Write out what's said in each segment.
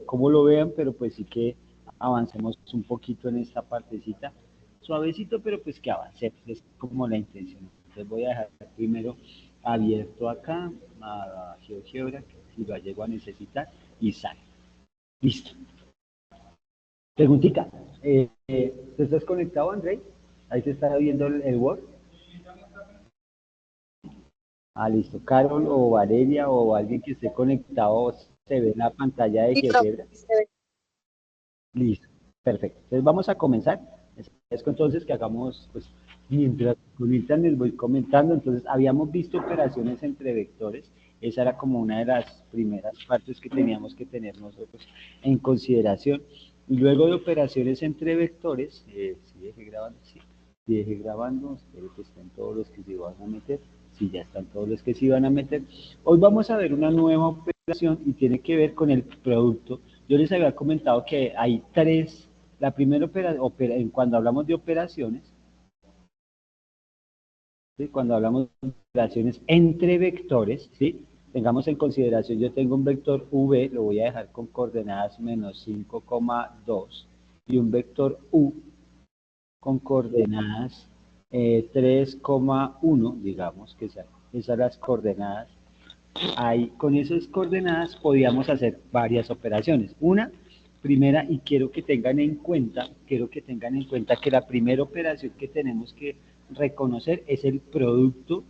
cómo lo vean, pero pues sí que avancemos un poquito en esta partecita, suavecito, pero pues que avancemos, es como la intención. Entonces voy a dejar primero abierto acá a GeoGebra, que si lo llego a necesitar, y sale. Listo. Preguntita, ¿te estás conectado, André? Ahí se está viendo el Word. Ah, listo. Carol o Valeria o alguien que esté conectado, ¿se ve la pantalla de Sí, profe, GeoGebra? sí se ve. Listo, perfecto. Entonces vamos a comenzar. Es entonces que hagamos, pues, mientras conectan les voy comentando. Entonces habíamos visto operaciones entre vectores. Esa era como una de las primeras partes que teníamos que tener nosotros en consideración. Y luego de operaciones entre vectores, si deje grabando, sí. Si deje grabando, espero que estén todos los que se iban a meter. Si ya están todos los que se iban a meter. Hoy vamos a ver una nueva operación y tiene que ver con el producto. Yo les había comentado que hay tres, la primera operación, cuando hablamos de operaciones, ¿sí? Cuando hablamos de operaciones entre vectores, ¿sí? Tengamos en consideración, yo tengo un vector v, lo voy a dejar con coordenadas menos 5,2 y un vector u con coordenadas 3,1, digamos, que esas son las coordenadas. Ahí, con esas coordenadas podíamos hacer varias operaciones. Una, primera, y quiero que tengan en cuenta que la primera operación que tenemos que reconocer es el producto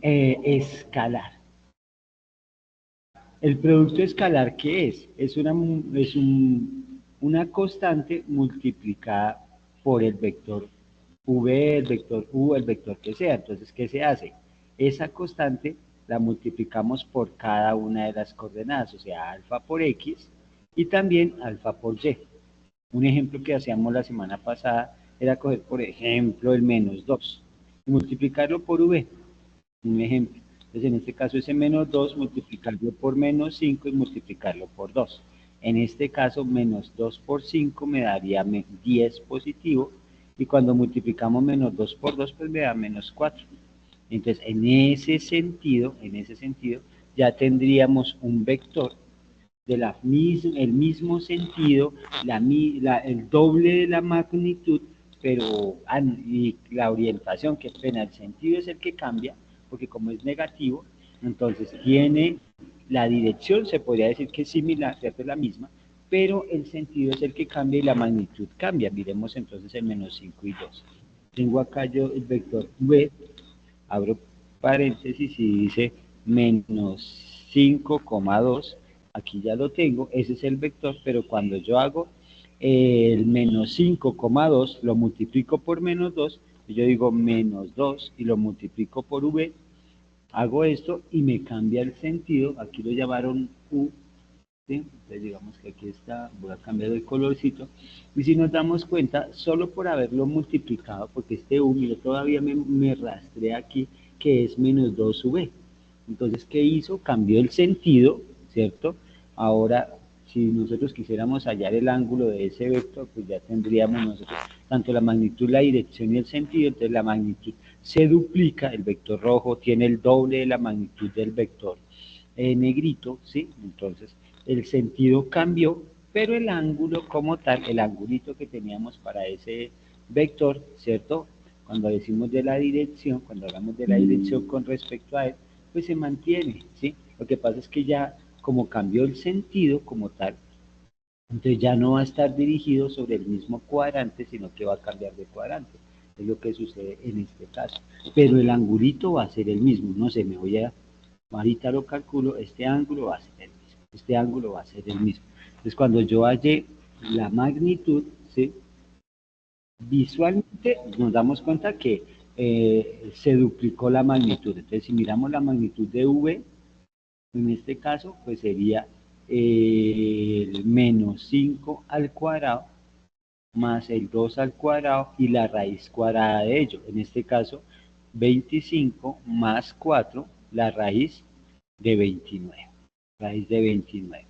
escalar. El producto escalar, ¿qué es? Una constante multiplicada por el vector v, el vector u, el vector que sea. Entonces, ¿qué se hace? Esa constante la multiplicamos por cada una de las coordenadas, o sea, alfa por x y también alfa por y. Un ejemplo que hacíamos la semana pasada era coger, por ejemplo, el menos 2 y multiplicarlo por v, un ejemplo. Entonces, en este caso, ese menos 2, multiplicarlo por menos 5 y multiplicarlo por 2. En este caso, menos 2 por 5 me daría 10 positivo, y cuando multiplicamos menos 2 por 2, pues me da menos 4. Entonces, en ese sentido, ya tendríamos un vector de el mismo sentido, el doble de la magnitud, pero y la orientación, que pena, el sentido es el que cambia, porque como es negativo, entonces tiene la dirección, se podría decir que es similar, ¿cierto? Es la misma, pero el sentido es el que cambia y la magnitud cambia. Miremos entonces el menos 5 y 2. Tengo acá yo el vector v, abro paréntesis y dice menos 5,2, aquí ya lo tengo, ese es el vector, pero cuando yo hago el menos 5,2, lo multiplico por menos 2, yo digo menos 2 y lo multiplico por v, hago esto y me cambia el sentido, aquí lo llamaron u, ¿sí? Entonces digamos que aquí está, voy a cambiar el colorcito, y si nos damos cuenta, solo por haberlo multiplicado, porque este u, mira, todavía me rastrea aquí, que es menos 2v. Entonces, ¿qué hizo? Cambió el sentido, ¿cierto? Ahora, si nosotros quisiéramos hallar el ángulo de ese vector, pues ya tendríamos nosotros tanto la magnitud, la dirección y el sentido. Entonces la magnitud se duplica, el vector rojo tiene el doble de la magnitud del vector negrito, ¿sí? Entonces el sentido cambió, pero el ángulo como tal, el angulito que teníamos para ese vector, ¿cierto? Cuando decimos de la dirección, cuando hablamos de la dirección con respecto a él, pues se mantiene, ¿sí? Lo que pasa es que ya, como cambió el sentido como tal, entonces ya no va a estar dirigido sobre el mismo cuadrante, sino que va a cambiar de cuadrante. Es lo que sucede en este caso. Pero el angulito va a ser el mismo. No sé, ahorita lo calculo, este ángulo va a ser el mismo. Este ángulo va a ser el mismo. Entonces cuando yo halle la magnitud, ¿sí? Visualmente nos damos cuenta que se duplicó la magnitud. Entonces si miramos la magnitud de v, en este caso, pues sería el menos 5 al cuadrado más el 2 al cuadrado y la raíz cuadrada de ello. En este caso, 25 más 4, la raíz de 29. Raíz de 29.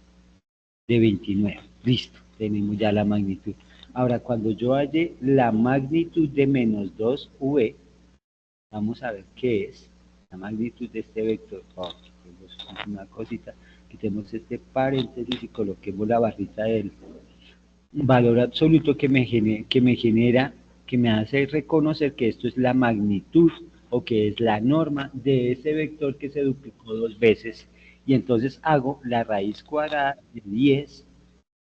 De 29. Listo, tenemos ya la magnitud. Ahora, cuando yo halle la magnitud de menos 2v, vamos a ver qué es la magnitud de este vector. Oh, una cosita, quitemos este paréntesis y coloquemos la barrita del valor absoluto que me hace reconocer que esto es la magnitud o que es la norma de ese vector que se duplicó dos veces. Y entonces hago la raíz cuadrada de 10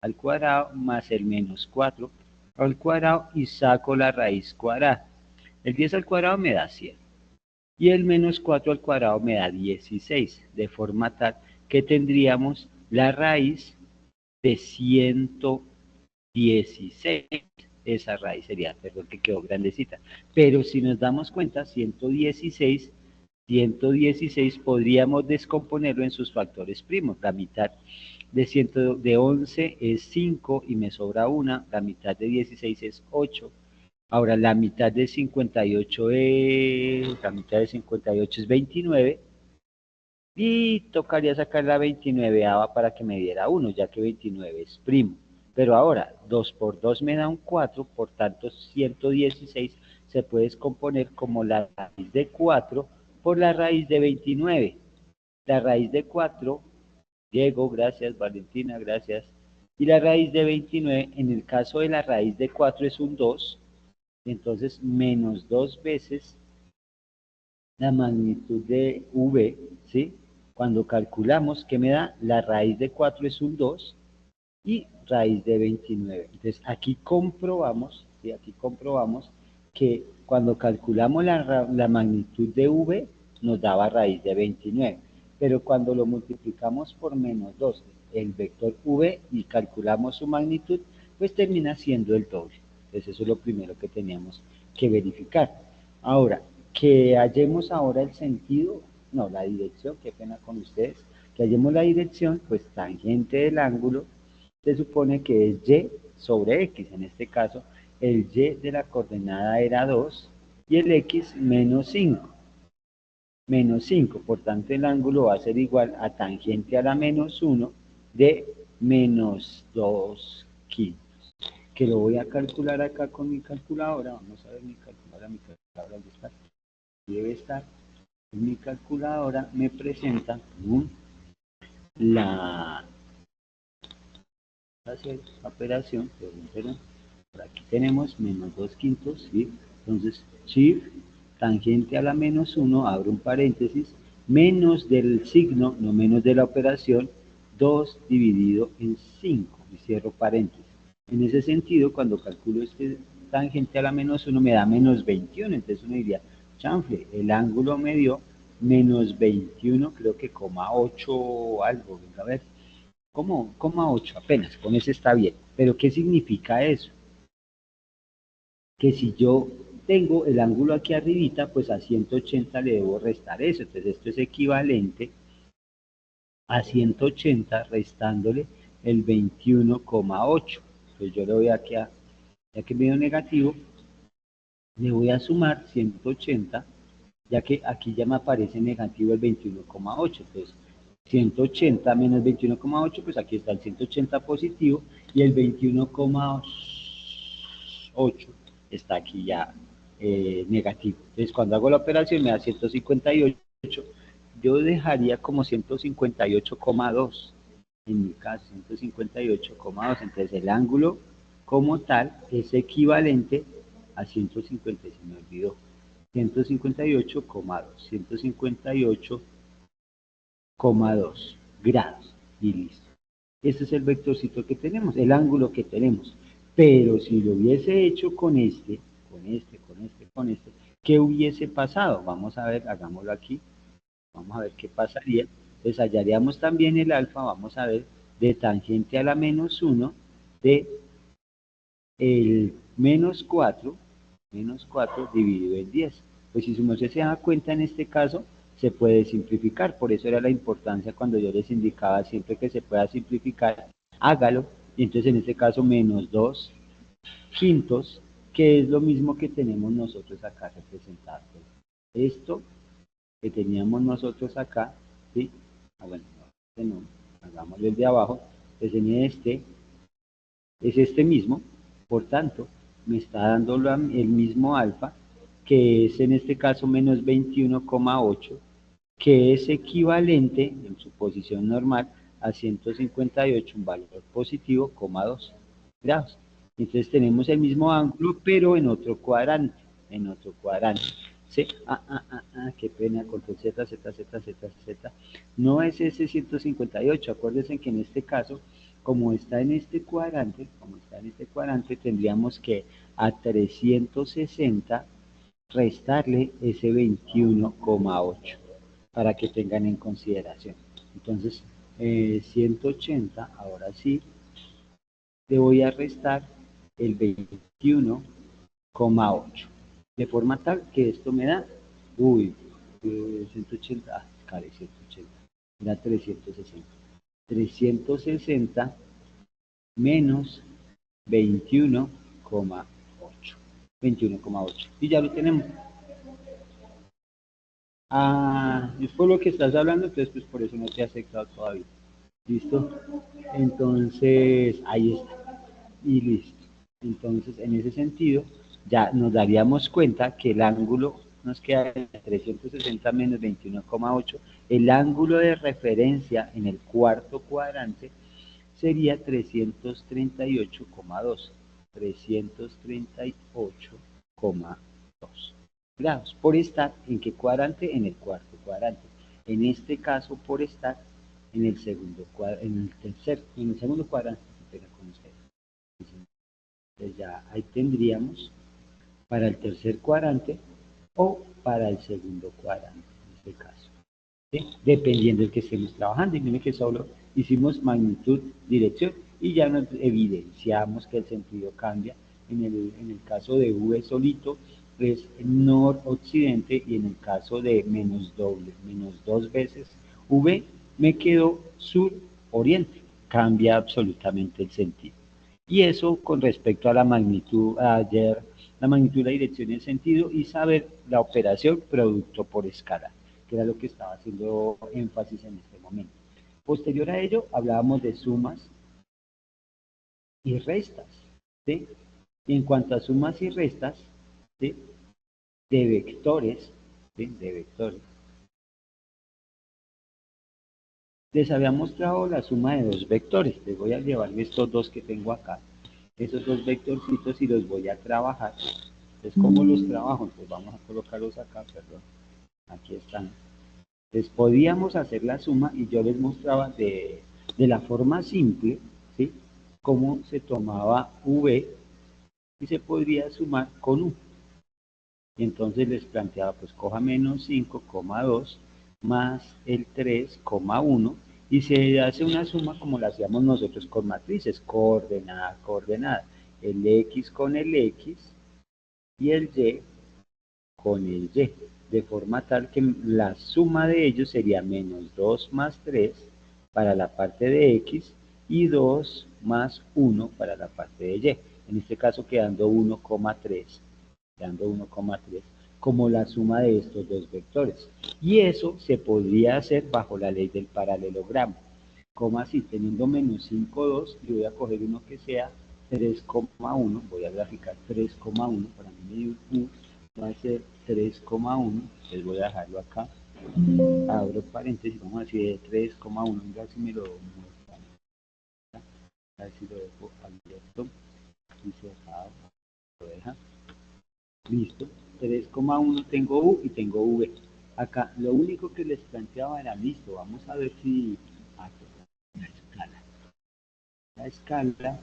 al cuadrado más el menos 4 al cuadrado y saco la raíz cuadrada. El 10 al cuadrado me da 100 y el menos 4 al cuadrado me da 16, de forma tal que tendríamos la raíz de 116. Esa raíz sería, perdón que quedó grandecita. Pero si nos damos cuenta, 116 podríamos descomponerlo en sus factores primos. La mitad de 11 es 5 y me sobra una, la mitad de 16 es 8. Ahora, la mitad de 58 es 29 y tocaría sacar la 29 para que me diera 1, ya que 29 es primo. Pero ahora, 2 por 2 me da un 4, por tanto 116 se puede descomponer como la raíz de 4 por la raíz de 29. La raíz de 4, Diego, gracias, Valentina, gracias. Y la raíz de 29, en el caso de la raíz de 4 es un 2, entonces menos 2 veces la magnitud de V, ¿sí? Cuando calculamos, ¿qué me da? La raíz de 4 es un 2 y raíz de 29. Entonces, aquí comprobamos, ¿sí? Aquí comprobamos que cuando calculamos la magnitud de V, nos daba raíz de 29. Pero cuando lo multiplicamos por menos 2, el vector V, y calculamos su magnitud, pues termina siendo el doble. Entonces, eso es lo primero que teníamos que verificar. Ahora, que hallemos ahora el sentido, no, la dirección, qué pena con ustedes, que hallemos la dirección, pues tangente del ángulo, se supone que es y sobre x, en este caso, el y de la coordenada era 2 y el x menos 5. Menos 5, por tanto el ángulo va a ser igual a tangente a la menos 1 de menos 2 quintos. Que lo voy a calcular acá con mi calculadora, vamos a ver mi calculadora, ¿dónde está? Debe estar. En mi calculadora me presenta la operación, por aquí tenemos menos 2 quintos, ¿sí? Entonces, shift, tangente a la menos 1, abro un paréntesis, menos del signo, no menos de la operación, 2 dividido en 5, y cierro paréntesis. En ese sentido, cuando calculo este tangente a la menos 1, me da menos 21, entonces uno diría, chanfle, el ángulo me dio menos 21, creo que coma 8 o algo, venga a ver, ¿cómo? 8 apenas, con ese está bien. Pero ¿qué significa eso? Que si yo tengo el ángulo aquí arribita, pues a 180 le debo restar eso. Entonces esto es equivalente a 180 restándole el 21,8. Entonces yo le voy aquí a, ya que me dio negativo, le voy a sumar 180, ya que aquí ya me aparece negativo el 21,8. Entonces 180 menos 21,8, pues aquí está el 180 positivo y el 21,8 está aquí ya negativo. Entonces cuando hago la operación me da 158, yo dejaría como 158,2 en mi caso, 158,2. Entonces el ángulo como tal es equivalente a 150, se me olvidó, 158,2, 158,2 grados y listo. Este es el vectorcito que tenemos, el ángulo que tenemos. Pero si lo hubiese hecho con este, ¿qué hubiese pasado? Vamos a ver, hagámoslo aquí. Vamos a ver qué pasaría. Entonces hallaríamos también el alfa, vamos a ver, de tangente a la menos 1 de el menos 4 dividido en 10. Pues si su merced se da cuenta en este caso, se puede simplificar. Por eso era la importancia cuando yo les indicaba siempre que se pueda simplificar, hágalo. Y entonces en este caso menos 2 quintos, que es lo mismo que tenemos nosotros acá representado. Esto que teníamos nosotros acá, ¿sí? Bueno, no, hagámoslo el de abajo. Entonces en este es este mismo, por tanto, me está dando el mismo alfa, que es en este caso menos 21,8, que es equivalente, posición normal a 158, un valor positivo, 2 grados. Entonces tenemos el mismo ángulo, pero en otro cuadrante, ¿sí? Qué pena, control Z, Z, Z, Z, Z. No es ese 158, acuérdense que en este caso, como está en este cuadrante, tendríamos que a 360 restarle ese 21,8 para que tengan en consideración. Entonces, 180, ahora sí, le voy a restar el 21,8, de forma tal que esto me da, 180, caray, 180, da 360. 360 menos 21,8. 21,8. Y ya lo tenemos. Es por lo que estás hablando, entonces pues por eso no te he aceptado todavía. ¿Listo? Entonces, ahí está. Y listo. Entonces, en ese sentido, ya nos daríamos cuenta que el ángulo nos queda en 360 menos 21,8. El ángulo de referencia en el cuarto cuadrante sería 338,2. 338,2 grados. ¿Por estar en qué cuadrante? En el cuarto cuadrante. En este caso, por estar en el segundo cuadrante, en el segundo cuadrante. Entonces ya ahí tendríamos para el tercer cuadrante o para el segundo cuadrante, en este caso, ¿sí? Dependiendo del que estemos trabajando. Y miren que solo hicimos magnitud, dirección y ya nos evidenciamos que el sentido cambia. En el caso de V solito es noroccidente, y en el caso de menos dos veces V me quedó sur-oriente. Cambia absolutamente el sentido. Y eso con respecto a la magnitud, ayer, la magnitud, la dirección y el sentido, y saber la operación producto por escala, que era lo que estaba haciendo énfasis en este momento. Posterior a ello, hablábamos de sumas y restas, ¿sí? Y en cuanto a sumas y restas, ¿sí? De vectores, ¿sí? De vectores, les había mostrado la suma de dos vectores. Les voy a llevar estos dos que tengo acá, esos dos vectorcitos, y los voy a trabajar. Entonces, ¿cómo los trabajo? Pues vamos a colocarlos acá, perdón. Aquí están. Entonces, podíamos hacer la suma y yo les mostraba de la forma simple, ¿sí? Cómo se tomaba V y se podría sumar con U. Y entonces les planteaba, pues coja menos 5,2 más el 3,1 y se hace una suma como la hacíamos nosotros con matrices, coordenada, coordenada. El X con el X y el Y con el Y, de forma tal que la suma de ellos sería menos 2 más 3 para la parte de X y 2 más 1 para la parte de Y. En este caso quedando 1,3, como la suma de estos dos vectores. Y eso se podría hacer bajo la ley del paralelogramo. ¿Cómo así? Teniendo menos 5,2, yo voy a coger uno que sea 3,1, voy a graficar 3,1, para mí me dio un va a ser 3,1, les voy a dejarlo acá, abro paréntesis, vamos a decir de 3,1, mira si me lo muestran, a ver si lo dejo abierto y cerrado, lo deja, listo, 3,1 tengo U y tengo V. Acá lo único que les planteaba era, listo, vamos a ver si la escala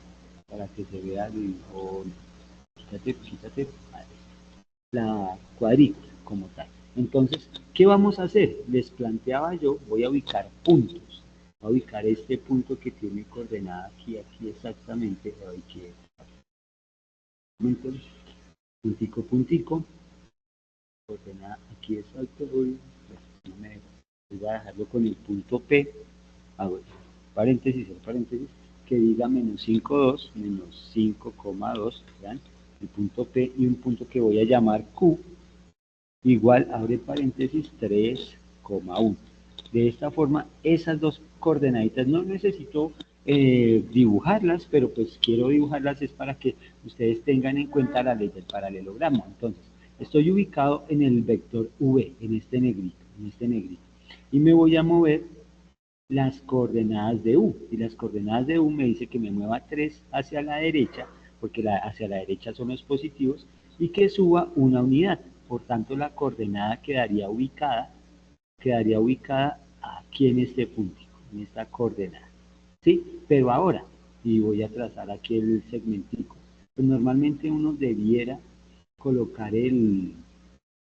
para que se vea el dibujo, quítate, la cuadrícula como tal. Entonces, ¿qué vamos a hacer? Les planteaba yo, voy a ubicar puntos. Voy a ubicar este punto que tiene coordenada aquí, aquí exactamente, aquí, puntico, puntico, coordenada aquí exacto, voy a dejarlo con el punto P, hago paréntesis, que diga menos 5,2, menos 5,2, ¿vean? El punto P y un punto que voy a llamar Q, igual, abre paréntesis, 3,1. De esta forma, esas dos coordenaditas no necesito dibujarlas, pero pues quiero dibujarlas es para que ustedes tengan en cuenta la ley del paralelogramo. Entonces, estoy ubicado en el vector V, en este negrito, y me voy a mover las coordenadas de U. Y las coordenadas de U me dice que me mueva 3 hacia la derecha, porque hacia la derecha son los positivos, y que suba una unidad. Por tanto, la coordenada quedaría ubicada aquí en este punto, en esta coordenada. ¿Sí? Pero ahora, y voy a trazar aquí el segmentico, pues normalmente uno debiera colocar un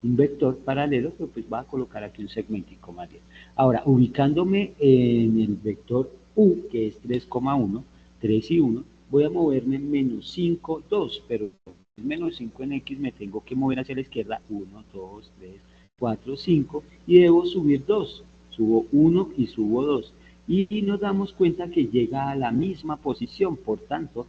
vector paralelo, pero pues va a colocar aquí un segmentico más bien. Ahora, ubicándome en el vector U, que es 3,1, 3 y 1, voy a moverme en menos 5, 2, pero menos 5 en X me tengo que mover hacia la izquierda, 1, 2, 3, 4, 5, y debo subir 2, subo 1 y subo 2, y nos damos cuenta que llega a la misma posición, por tanto,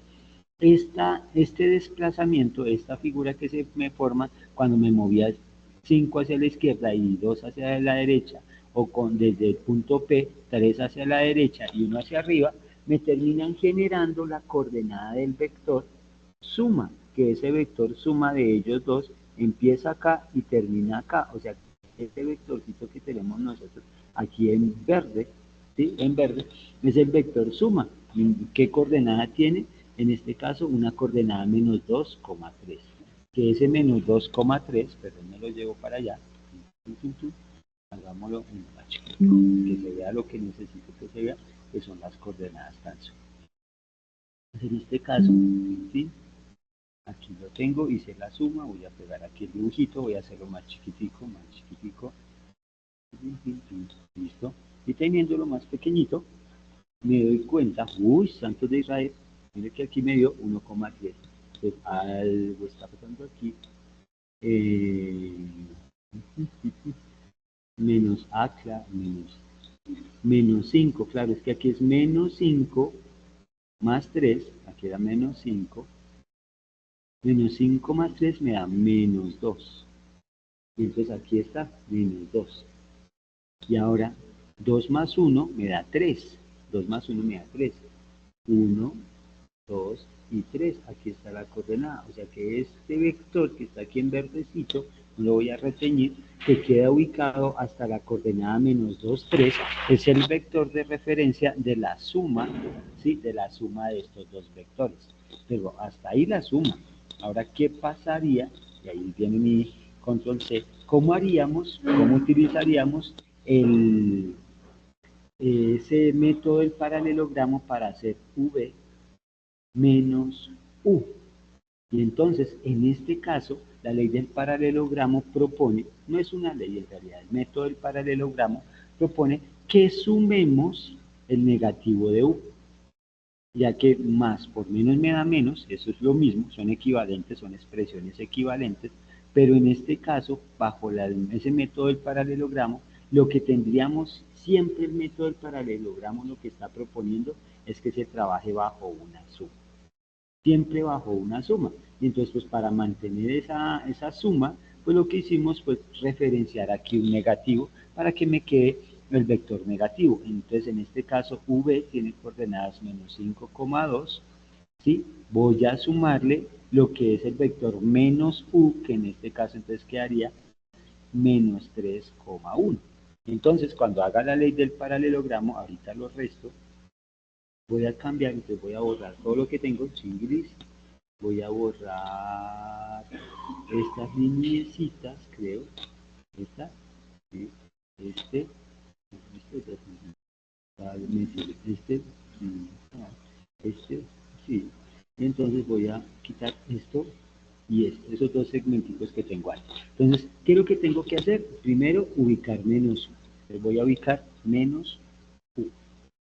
este desplazamiento, esta figura que se me forma cuando me movía 5 hacia la izquierda y 2 hacia la derecha, o desde el punto P, 3 hacia la derecha y 1 hacia arriba, me terminan generando la coordenada del vector suma, que ese vector suma de ellos dos empieza acá y termina acá, o sea, este vectorcito que tenemos nosotros aquí en verde, ¿sí? En verde, es el vector suma. ¿Qué coordenada tiene? En este caso, una coordenada menos 2,3. Que ese menos 2,3, perdón, me lo llevo para allá, hagámoslo en más chiquito, que se vea lo que necesito que se vea, que son las coordenadas tan suma. En este caso, ¿sí? Aquí lo tengo, hice la suma, voy a pegar aquí el dibujito, voy a hacerlo más chiquitico, listo. Y teniéndolo más pequeñito, me doy cuenta, uy, santos de Israel, mire que aquí me dio 1,3. Entonces algo está pasando aquí. Menos A, claro, menos 5, claro, es que aquí es menos 5 más 3, aquí era menos 5. Menos 5 más 3 me da menos 2. Y entonces aquí está, menos 2. Y ahora 2 más 1 me da 3. 2 más 1 me da 3. 1, 2 y 3. Aquí está la coordenada. O sea que este vector que está aquí en verdecito, no lo voy a reteñir, que queda ubicado hasta la coordenada menos 2, 3, es el vector de referencia de la suma, ¿sí? De la suma de estos dos vectores. Pero hasta ahí la suma. Ahora, ¿qué pasaría? Y ahí viene mi control C. ¿Cómo haríamos, cómo utilizaríamos ese método del paralelogramo para hacer V menos U? Y entonces, en este caso, la ley del paralelogramo propone, no es una ley en realidad, el método del paralelogramo propone que sumemos el negativo de U, ya que más por menos me da menos, eso es lo mismo, son equivalentes, son expresiones equivalentes, pero en este caso, bajo ese método del paralelogramo, lo que tendríamos siempre el método del paralelogramo lo que está proponiendo es que se trabaje bajo una suma, siempre bajo una suma. Y entonces, pues para mantener esa suma, pues lo que hicimos fue referenciar aquí un negativo para que me quede el vector negativo. Entonces, en este caso, V tiene coordenadas menos 5,2, ¿sí? Voy a sumarle lo que es el vector menos U, que en este caso entonces quedaría menos 3,1. Entonces, cuando haga la ley del paralelogramo, ahorita lo resto, voy a cambiar, entonces voy a borrar todo lo que tengo, chingris, voy a borrar estas lineecitas, creo, esta, ¿sí? este, este, sí, y entonces voy a quitar esto y esos dos segmentos que tengo ahí. Entonces, ¿qué es lo que tengo que hacer? Primero, ubicar menos U. Entonces voy a ubicar menos U.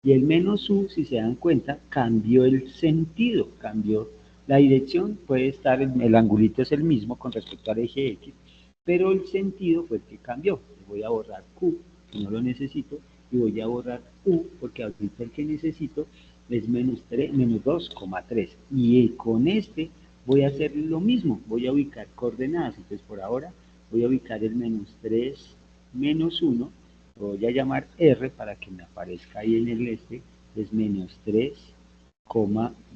Y el menos U, si se dan cuenta, cambió el sentido, cambió la dirección, puede estar, el angulito es el mismo con respecto al eje X, pero el sentido fue el que cambió. Voy a borrar Q, que no lo necesito, y voy a borrar U, porque ahorita el que necesito es menos 2,3. Y con este voy a hacer lo mismo, voy a ubicar coordenadas. Entonces por ahora voy a ubicar el menos 3, menos 1, lo voy a llamar R para que me aparezca ahí en el es menos 3,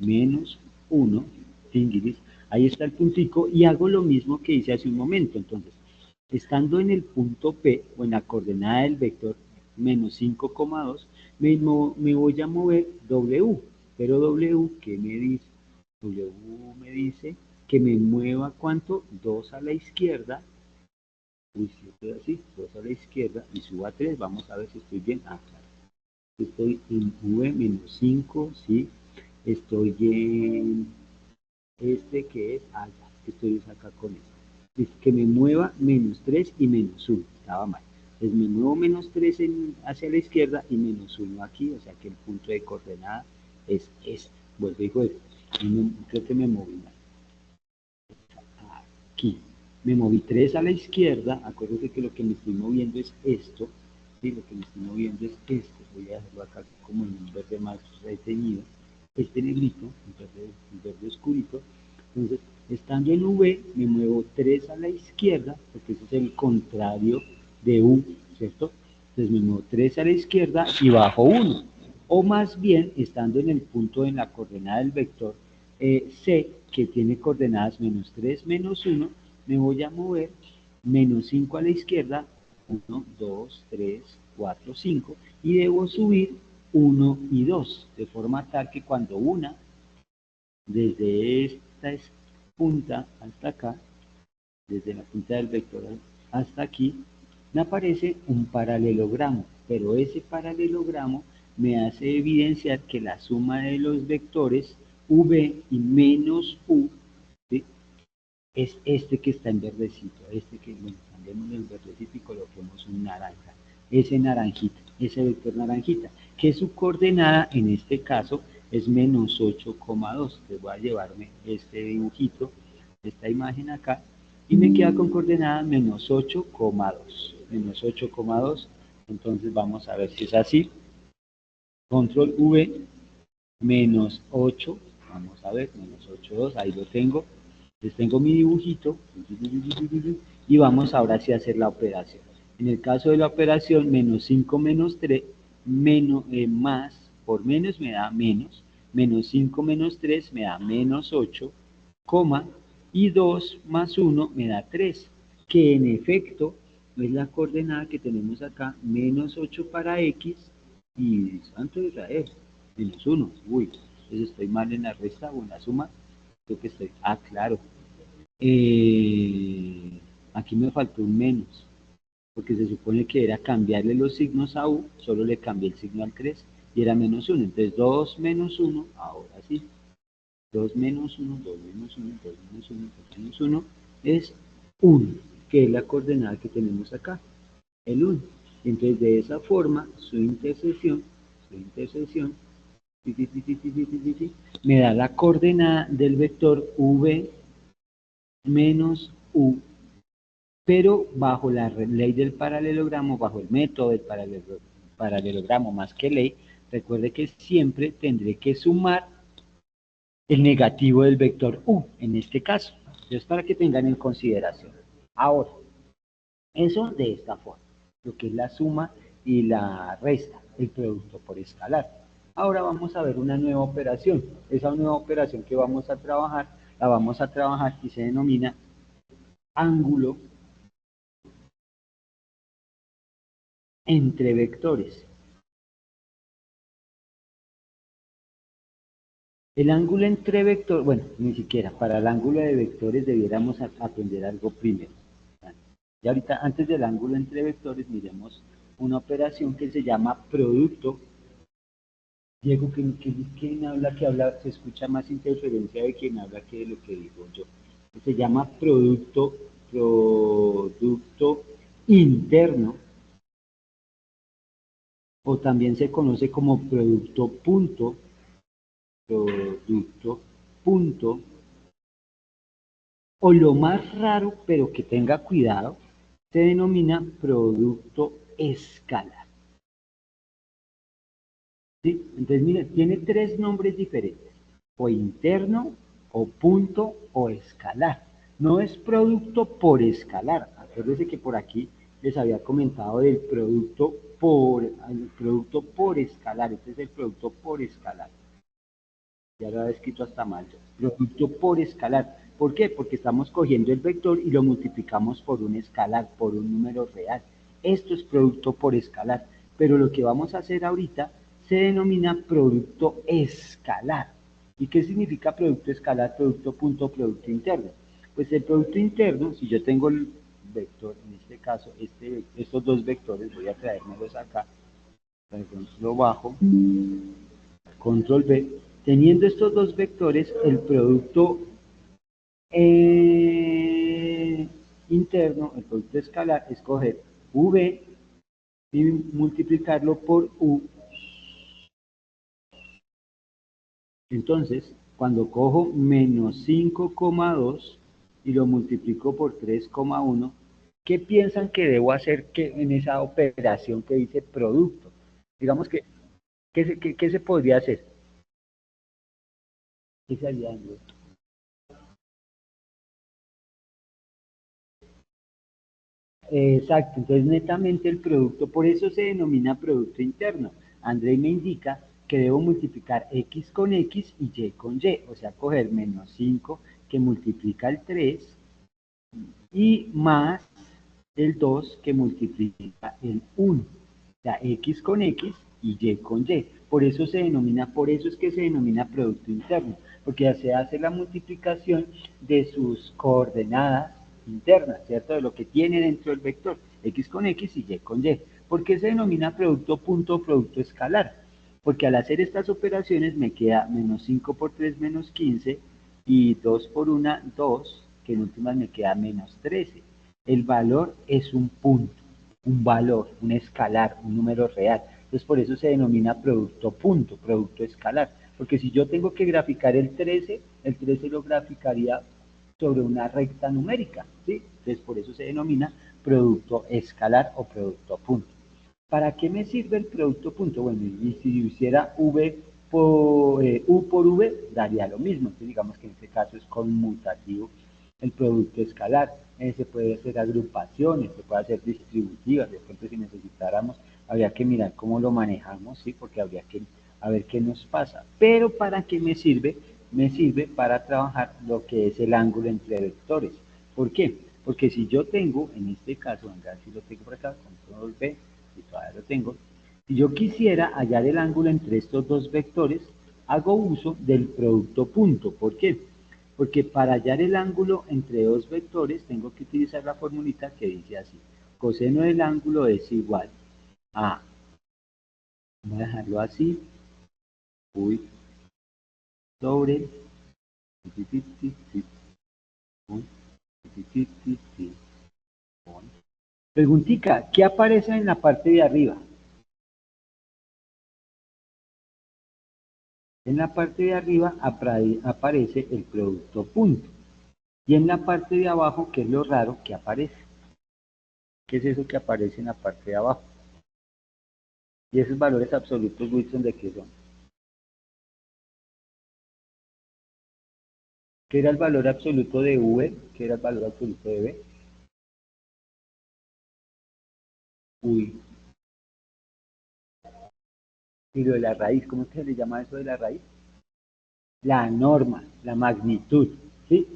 menos 1, tingiris, ahí está el puntico, y hago lo mismo que hice hace un momento. Entonces, estando en el punto P, o en la coordenada del vector, menos 5,2, me voy a mover W, pero W, ¿qué me dice? W me dice que me mueva, ¿cuánto? 2 a la izquierda. Uy, si estoy así, 2 a la izquierda y suba 3, vamos a ver si estoy bien. Ah, claro. Estoy en V menos 5, ¿sí? Estoy en este que es, estoy acá con esto. Es que me mueva menos 3 y menos 1, estaba mal. Entonces me muevo menos 3 hacia la izquierda y menos 1 aquí, o sea que el punto de coordenada es este. Vuelvo y digo esto. Creo que me moví mal. Aquí. Me moví 3 a la izquierda, acuérdense que lo que me estoy moviendo es esto, ¿sí? Lo que me estoy moviendo es esto, voy a dejarlo acá como en un verde más retenido, este negrito, un verde oscurito. Entonces, estando en V, me muevo 3 a la izquierda, porque ese es el contrario de U, ¿cierto? Entonces me muevo 3 a la izquierda y bajo 1. O más bien, estando en el punto en la coordenada del vector C, que tiene coordenadas menos 3, menos 1, me voy a mover menos 5 a la izquierda, 1, 2, 3, 4, 5, y debo subir 1 y 2, de forma tal que cuando una, desde esta punta hasta acá, desde la punta del vector hasta aquí, me aparece un paralelogramo, pero ese paralelogramo me hace evidenciar que la suma de los vectores V y menos U, ¿sí?, es este que está en verdecito, este que, bueno, cambiemos el verdecito y coloquemos un naranja, ese naranjita, ese vector naranjita, que su coordenada en este caso es menos 8,2. Entonces voy a llevarme este dibujito, esta imagen acá, y me queda con coordenada menos 8,2, menos 8,2. Entonces vamos a ver si es así. Control V, menos 8, vamos a ver, menos 8,2, ahí lo tengo. Entonces tengo mi dibujito y vamos ahora sí a hacer la operación. En el caso de la operación, menos 5 menos 3, más por menos me da menos 5 menos 3 me da menos 8, coma, y 2 más 1 me da 3, que en efecto es la coordenada que tenemos acá, menos 8 para X, y santo Israel, menos 1, uy, entonces estoy mal en la resta o en la suma, creo que estoy, claro, aquí me faltó un menos, porque se supone que era cambiarle los signos a U, solo le cambié el signo al 3 y era menos 1, entonces 2 menos 1, ahora sí, 2 menos 1, 2 menos 1, 2 menos 1, 2 menos 1, es 1, que es la coordenada que tenemos acá, el 1. Entonces de esa forma, su intersección, me da la coordenada del vector V menos U, pero bajo la ley del paralelogramo, bajo el método del paralelogramo más que ley, recuerde que siempre tendré que sumar el negativo del vector U, en este caso. Entonces, para que tengan en consideración. Ahora, eso de esta forma, lo que es la suma y la resta, el producto por escalar. Ahora vamos a ver una nueva operación. Esa nueva operación que vamos a trabajar, la vamos a trabajar y se denomina ángulo entre vectores. El ángulo entre vectores, bueno, ni siquiera, para el ángulo de vectores debiéramos aprender algo primero. Y ahorita, antes del ángulo entre vectores, miremos una operación que se llama producto. Diego, ¿quién habla que habla? Se escucha más interferencia de quien habla que de lo que digo yo. Se llama producto interno, o también se conoce como producto punto, o lo más raro, pero que tenga cuidado, se denomina producto escalar. ¿Sí? Entonces, miren, tiene tres nombres diferentes, o interno, o punto, o escalar. No es producto por escalar. Acuérdense que por aquí les había comentado del producto por escalar. Este es el producto por escalar. Ya lo había escrito hasta mal. Producto por escalar. ¿Por qué? Porque estamos cogiendo el vector y lo multiplicamos por un escalar, por un número real. Esto es producto por escalar. pero lo que vamos a hacer ahorita se denomina producto escalar. ¿Y qué significa producto escalar? Producto punto, producto interno. Pues el producto interno, si yo tengo el vector, en este caso, estos dos vectores, voy a traérmelos acá, entonces lo bajo, control B, teniendo estos dos vectores, el producto interno, el producto escalar, es coger V y multiplicarlo por U. Entonces, cuando cojo menos 5,2 y lo multiplico por 3,1, ¿qué piensan que debo hacer en esa operación que dice producto? Digamos que, ¿qué se podría hacer? ¿Qué se haría, Andrés? Exacto, entonces netamente el producto, por eso se denomina producto interno. André me indica que debo multiplicar x con x y y con y, o sea, coger menos 5 que multiplica el 3 y más el 2 que multiplica el 1. O sea, x con x y y con y. Por eso se denomina, por eso es que se denomina producto interno, porque ya se hace la multiplicación de sus coordenadas internas, ¿cierto? De lo que tiene dentro del vector, x con x y y con y. ¿Por qué se denomina producto punto producto escalar? Porque al hacer estas operaciones me queda menos 5 por 3 menos 15 y 2 por 1, 2, que en últimas me queda menos 13. El valor es un punto, un valor, un escalar, un número real. Entonces por eso se denomina producto punto, producto escalar. Porque si yo tengo que graficar el 13 lo graficaría sobre una recta numérica, ¿sí? Entonces por eso se denomina producto escalar o producto punto. ¿Para qué me sirve el producto punto? Bueno, y si hiciera U por V, daría lo mismo. Entonces digamos que en este caso es conmutativo el producto escalar. Se puede hacer agrupaciones, se puede hacer distributivas. De pronto si necesitáramos, habría que mirar cómo lo manejamos, ¿sí? Porque habría que a ver qué nos pasa. Pero ¿para qué me sirve? Me sirve para trabajar lo que es el ángulo entre vectores. ¿Por qué? Porque si yo tengo, en este caso, a ver si lo tengo por acá, control B, y todavía lo tengo, si yo quisiera hallar el ángulo entre estos dos vectores, hago uso del producto punto. ¿Por qué? Porque para hallar el ángulo entre dos vectores tengo que utilizar la formulita que dice así. Coseno del ángulo es igual a, voy a dejarlo así, uy, sobre, preguntica, ¿qué aparece en la parte de arriba? En la parte de arriba aparece el producto punto. Y en la parte de abajo, ¿qué es lo raro que aparece? ¿Qué es eso que aparece en la parte de abajo? Y esos valores absolutos, Wilson, ¿de qué son? ¿Qué era el valor absoluto de V? ¿Qué era el valor absoluto de B? Uy. Y lo de la raíz, ¿cómo se le llama eso de la raíz? La norma, la magnitud, ¿sí?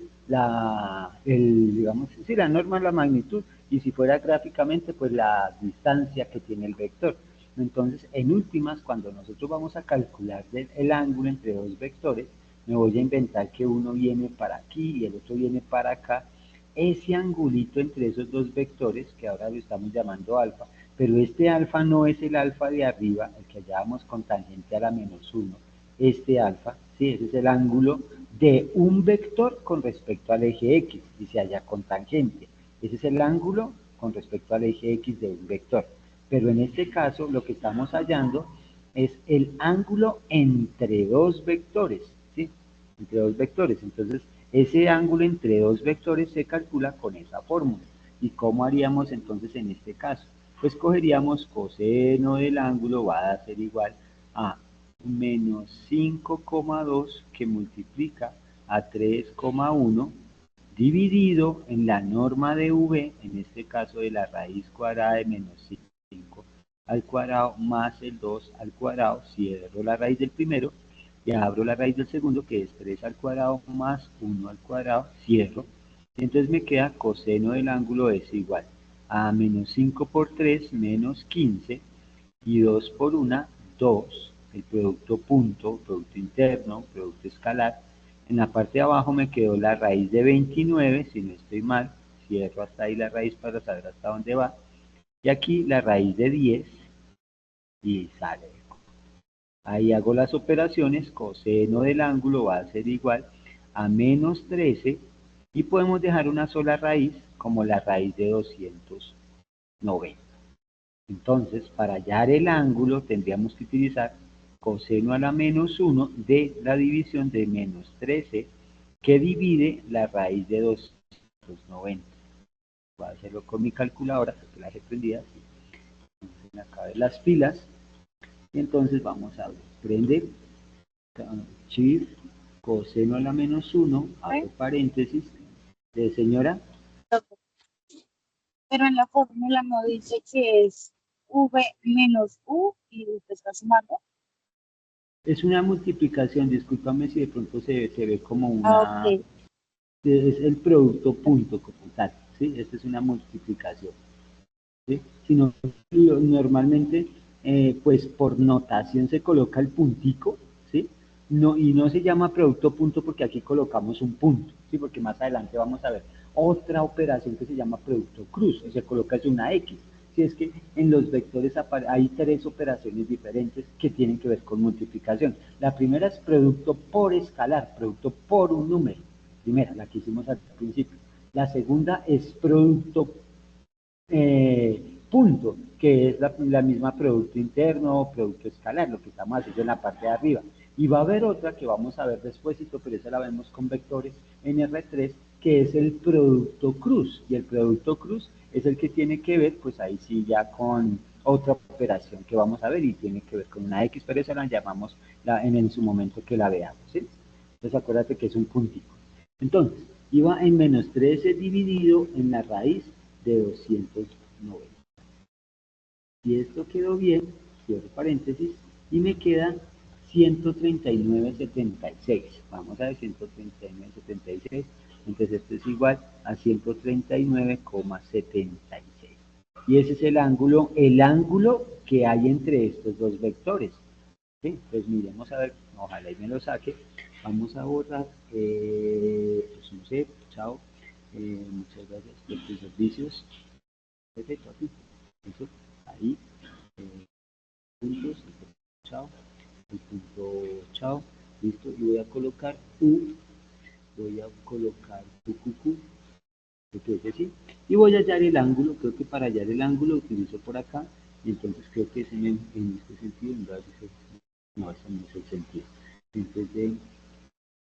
Digamos, sí, la norma es la magnitud, y si fuera gráficamente, pues la distancia que tiene el vector. Entonces, en últimas, cuando nosotros vamos a calcular el ángulo entre dos vectores, me voy a inventar que uno viene para aquí y el otro viene para acá. Ese angulito entre esos dos vectores, que ahora lo estamos llamando alfa, pero este alfa no es el alfa de arriba, el que hallábamos con tangente a la menos 1, este alfa, ¿sí? Ese es el ángulo de un vector con respecto al eje X y se halla con tangente. Ese es el ángulo con respecto al eje X de un vector. Pero en este caso lo que estamos hallando es el ángulo entre dos vectores, ¿sí? Entre dos vectores. Entonces, ese ángulo entre dos vectores se calcula con esa fórmula. ¿Y cómo haríamos entonces en este caso? Pues cogeríamos coseno del ángulo, va a ser igual a menos 5,2 que multiplica a 3,1 dividido en la norma de v, en este caso de la raíz cuadrada de menos 5 al cuadrado más el 2 al cuadrado, cierro la raíz del primero y abro la raíz del segundo, que es 3 al cuadrado más 1 al cuadrado, cierro. Entonces me queda coseno del ángulo es igual a menos 5 por 3 menos 15 y 2 por 1, 2, el producto punto, producto interno, producto escalar. En la parte de abajo me quedó la raíz de 29, si no estoy mal, cierro hasta ahí la raíz para saber hasta dónde va, y aquí la raíz de 10 y sale. Ahí hago las operaciones, coseno del ángulo va a ser igual a menos 13 y podemos dejar una sola raíz como la raíz de 290. Entonces, para hallar el ángulo tendríamos que utilizar coseno a la menos 1 de la división de menos 13 que divide la raíz de 290. Voy a hacerlo con mi calculadora, porque la he prendido así. Entonces, me acabé las pilas. Y entonces vamos a ver. Prende shift coseno a la menos 1, abro paréntesis. Señora, Pero en la fórmula no dice que es V menos U y U te está sumando. es una multiplicación, discúlpame si de pronto se ve como una, Okay. es el producto punto como tal, ¿sí? Esta es una multiplicación, ¿sí? Sino, normalmente, pues por notación se coloca el puntico, ¿sí? No, y no se llama producto punto porque aquí colocamos un punto, ¿sí? Porque más adelante vamos a ver otra operación que se llama producto cruz, y se coloca es una X. Si es que en los vectores hay tres operaciones diferentes que tienen que ver con multiplicación. La primera es producto por escalar, producto por un número. Primera, la que hicimos al principio. La segunda es producto punto, que es la misma producto interno o producto escalar, lo que estamos haciendo en la parte de arriba. Y va a haber otra que vamos a ver despuésito, pero esa la vemos con vectores en R3, que es el producto cruz. Y el producto cruz es el que tiene que ver, pues ahí sí ya con otra operación que vamos a ver y tiene que ver con una X, pero esa la llamamos en su momento que la veamos, ¿sí? Entonces acuérdate que es un puntito. Entonces, iba en menos 13 dividido en la raíz de 290. Y esto quedó bien, cierro paréntesis, y me queda 139,76. Vamos a ver, 139,76. Entonces esto es igual a 139,76. Y ese es el ángulo que hay entre estos dos vectores. ¿Sí? Pues miremos a ver, ojalá y me lo saque. Vamos a borrar, pues no sé, chao. Muchas gracias por tus servicios. Perfecto, así. Eso, ahí. Puntos, chao. El punto chao. Listo. Y voy a colocar U. Voy a colocar QQQ. Creo que sí. Y voy a hallar el ángulo. Creo que para hallar el ángulo utilizo por acá. Y entonces creo que es en este sentido. No, ese no es el sentido. Entonces,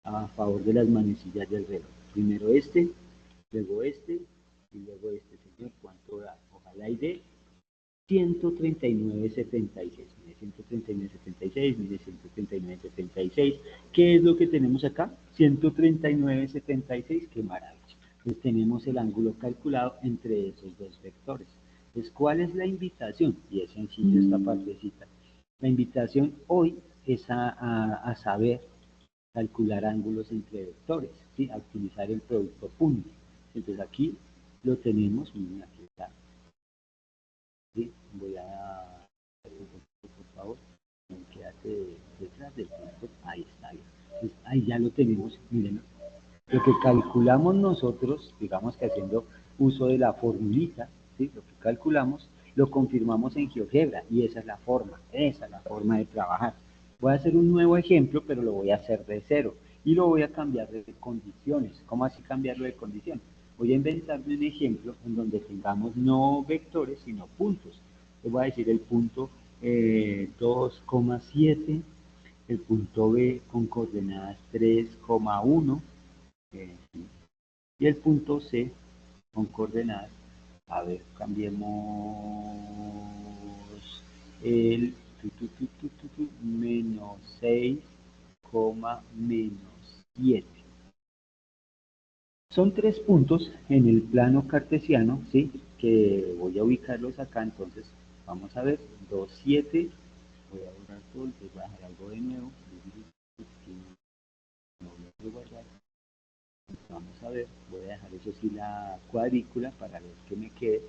a favor de las manecillas del reloj. Primero luego y luego este. Señor, ¿cuánto da? Ojalá y dé 139,76. Mire, 139,76, mire, 139,76. ¿Qué es lo que tenemos acá? 139,76, qué maravilla. Entonces tenemos el ángulo calculado entre esos dos vectores. Entonces, ¿cuál es la invitación? Y es sencillo esta partecita. La invitación hoy es a saber calcular ángulos entre vectores, ¿sí? A utilizar el producto punto. Entonces aquí lo tenemos, miren, aquí está. ¿Sí? Voy a, por favor, quédate detrás del punto, ahí está bien. Entonces, ahí ya lo tenemos, miren, lo que calculamos nosotros, digamos que haciendo uso de la formulita, ¿sí? Lo que calculamos, lo confirmamos en GeoGebra y esa es la forma de trabajar. Voy a hacer un nuevo ejemplo, pero lo voy a hacer de cero y lo voy a cambiar de condiciones. ¿Cómo así cambiarlo de condiciones? Voy a inventarme un ejemplo en donde tengamos no vectores, sino puntos. Les voy a decir el punto 2,7, el punto B con coordenadas 3,1, y el punto C con coordenadas, a ver, cambiemos el menos 6, menos 7. Son tres puntos en el plano cartesiano, ¿sí? Que voy a ubicarlos acá, entonces vamos a ver, 2, 7, voy a borrar todo, entonces voy a dejar algo de nuevo, no voy a guardar. Vamos a ver, voy a dejar eso sí la cuadrícula para ver que me quede.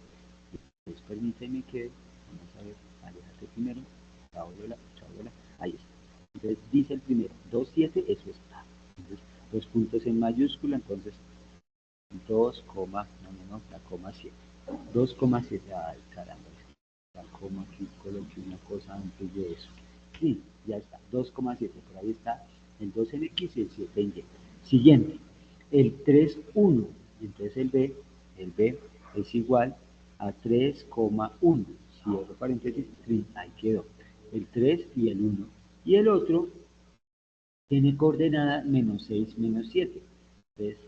Pues permíteme que, vamos a ver, aléjate primero, chao Lola, ahí está. Entonces dice el primero, 2, 7, eso es A. Entonces, los puntos en mayúscula, entonces 2, la coma 7. 2,7, ay caramba, la coma aquí, coloqué una cosa antes de eso. Sí, ya está, 2,7, por ahí está el 2 en X y el 7 en Y. Siguiente, el 3, 1, entonces el B es igual a 3,1. Cierro paréntesis, ahí quedó. El 3 y el 1. Y el otro tiene coordenada menos 6, menos 7. Entonces,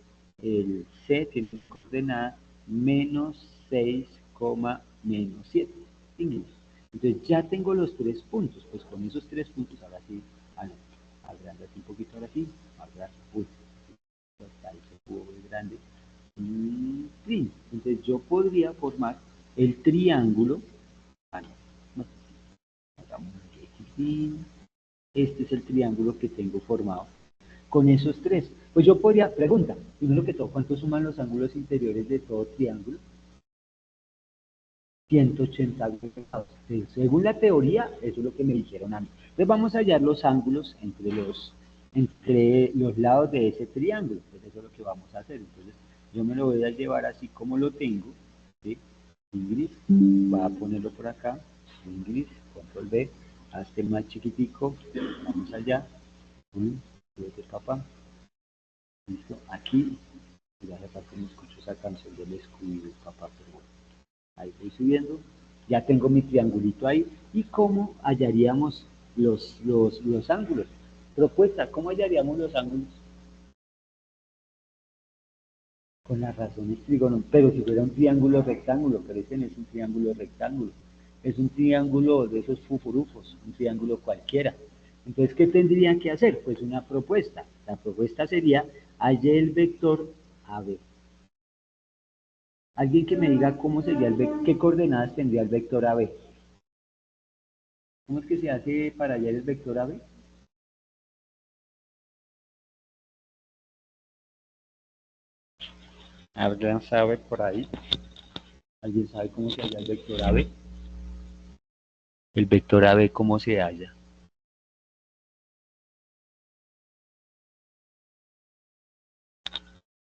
el C tiene coordenada menos 6, menos 7. Entonces, ya tengo los 3 puntos. Pues con esos 3 puntos, ahora sí, agrandate un poquito, ahora sí, uy, hasta ahí se pudo muy grande. Entonces, yo podría formar el triángulo. No, hagamos este es el triángulo que tengo formado con esos 3. Pues yo podría, pregunta, primero que todo, ¿cuánto suman los ángulos interiores de todo triángulo? 180 grados. Según la teoría, eso es lo que me dijeron a mí. Entonces vamos a hallar los ángulos entre los lados de ese triángulo. Pues eso es lo que vamos a hacer. Entonces yo me lo voy a llevar así como lo tengo. ¿Sí? Ingrid, voy a ponerlo por acá. Ingrid, control B, hazte más chiquitico. Vamos allá. Vete, papá. Listo. Aquí, ya se parte me escucho esa canción del Scooby, papá, pero bueno. Ahí voy subiendo, ya tengo mi triangulito ahí. ¿Y cómo hallaríamos los ángulos? Propuesta, ¿cómo hallaríamos los ángulos? Con las razones trigonométricas, pero si fuera un triángulo rectángulo, pero este no es un triángulo rectángulo, es un triángulo de esos fufurufos, un triángulo cualquiera. Entonces, ¿qué tendría que hacer? Pues una propuesta. La propuesta sería, halle el vector AB. Alguien que me diga cómo sería qué coordenadas tendría el vector AB. ¿Cómo es que se hace para hallar el vector AB? ¿Alguien sabe por ahí? ¿Alguien sabe cómo se halla el vector AB? El vector AB, ¿cómo se halla?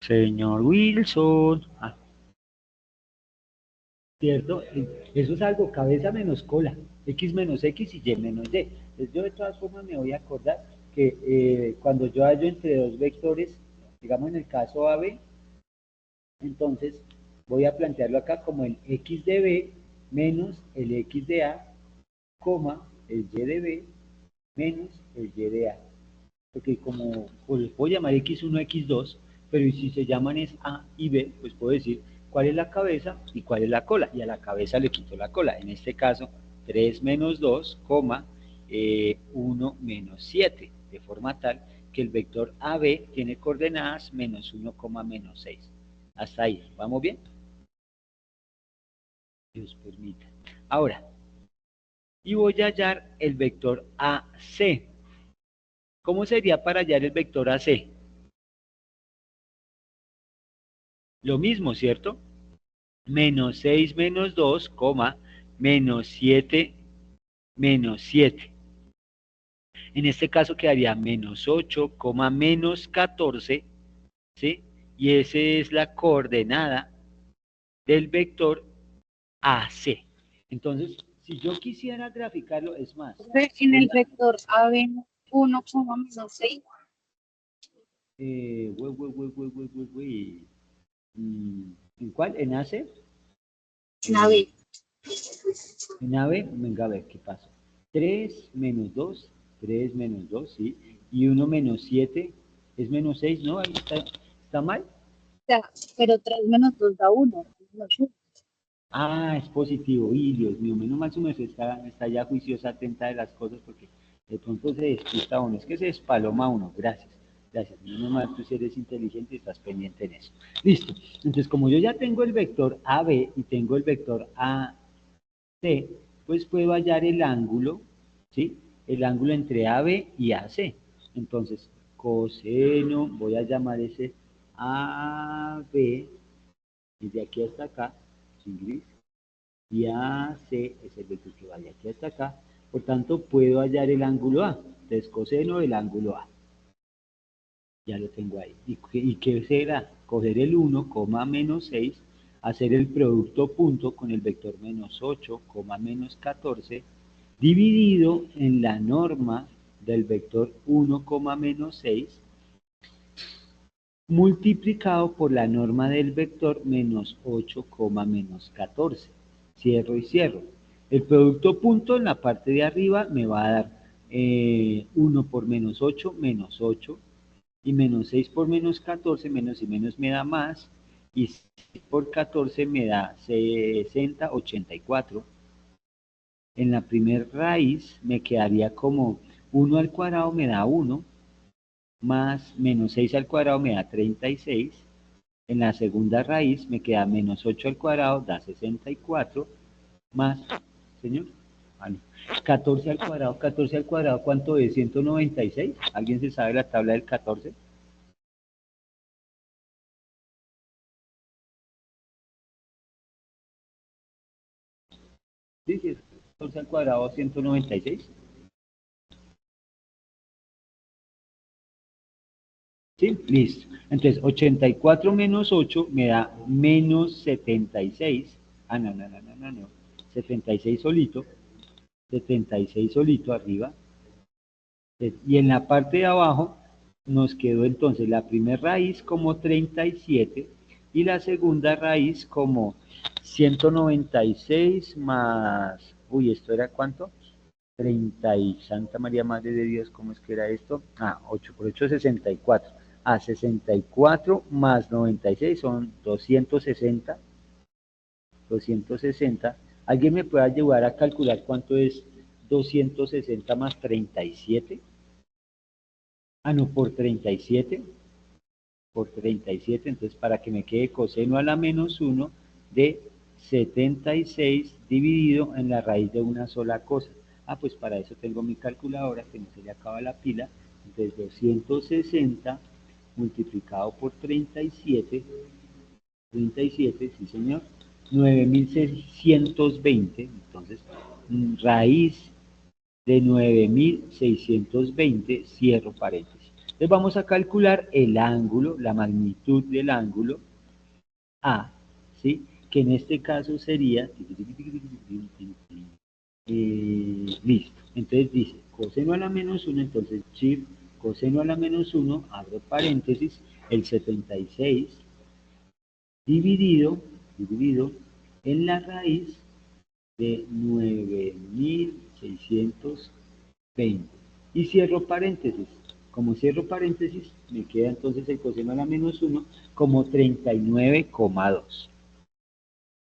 Señor Wilson. ¿Cierto? Eso es algo, cabeza menos cola, X menos X y Y menos Y. Entonces yo de todas formas me voy a acordar que cuando yo hallo entre dos vectores, digamos en el caso AB, entonces voy a plantearlo acá como el X de B menos el X de A, coma, el Y de B menos el Y de A. Porque como pues, puedo llamar X1, X2, pero si se llaman es A y B, pues puedo decir cuál es la cabeza y cuál es la cola, y a la cabeza le quito la cola. En este caso, 3 menos 2, 1 menos 7, de forma tal que el vector AB tiene coordenadas menos 1, menos 6. Hasta ahí, ¿vamos bien? Dios permita. Ahora, y voy a hallar el vector AC. ¿Cómo sería para hallar el vector AC? Lo mismo, ¿cierto? Menos 6 menos 2, menos 7 menos 7. En este caso quedaría menos 8, menos 14, ¿sí? Y esa es la coordenada del vector AC. Entonces, si yo quisiera graficarlo, es más. En el vector AB 1, menos 6. ¿En cuál? ¿En AC? En AB. En AB, venga a ver qué pasa. 3 menos 2, 3 menos 2, sí. Y 1 menos 7 es menos 6, ¿no? Ahí está mal. Pero 3 menos 2 da 1. Es positivo. Y Dios mío, menos mal su merced está ya juiciosa, atenta de las cosas, porque de pronto se despista uno. Es que se despaloma uno. Gracias. Gracias. Menos mal tú eres inteligente y estás pendiente en eso. Listo. Entonces, como yo ya tengo el vector AB y tengo el vector AC, pues puedo hallar el ángulo, ¿sí? El ángulo entre AB y AC. Entonces, coseno, voy a llamar ese AB, y de aquí hasta acá, sin gris, y AC es el vector que va de aquí hasta acá. Por tanto, puedo hallar el ángulo A. Entonces, coseno del ángulo A. Ya lo tengo ahí. ¿Y qué será? Coger el 1, menos 6, hacer el producto punto con el vector menos 8, menos 14, dividido en la norma del vector 1, menos 6, multiplicado por la norma del vector menos 8, menos 14. Cierro y cierro. El producto punto en la parte de arriba me va a dar 1 por menos 8, y menos 6 por menos 14, menos y menos me da más, y 6 por 14 me da 60, 84. En la primera raíz me quedaría como 1 al cuadrado me da 1, más menos 6 al cuadrado me da 36. En la segunda raíz me queda menos 8 al cuadrado, da 64, más, señor, 14 al cuadrado, ¿cuánto es? 196. ¿Alguien se sabe la tabla del 14? Sí, sí, 14 al cuadrado, 196. ¿Sí? Listo. Entonces, 84 menos 8 me da menos 76. Ah, no. 76 solito. 76 solito arriba. Y en la parte de abajo nos quedó entonces la primera raíz como 37 y la segunda raíz como 196 más... Uy, ¿esto era cuánto? 30 y Santa María Madre de Dios, ¿cómo es que era esto? 8 por 8, 64. 64 más 96 son 260. 260. ¿Alguien me puede ayudar a calcular cuánto es 260 más 37? No, por 37. Por 37, entonces para que me quede coseno a la menos 1 de 76 dividido en la raíz de una sola cosa. Pues para eso tengo mi calculadora, que no se le acaba la pila. Entonces 260 multiplicado por 37, sí señor, 9620, entonces raíz de 9620, cierro paréntesis. Entonces vamos a calcular el ángulo, la magnitud del ángulo A, ¿sí? Que en este caso sería, listo. Entonces dice, coseno a la menos 1, entonces shift, coseno a la menos 1, abro paréntesis, el 76 dividido en la raíz de 9620. Y cierro paréntesis. Como cierro paréntesis, me queda entonces el coseno a la menos 1 como 39,2.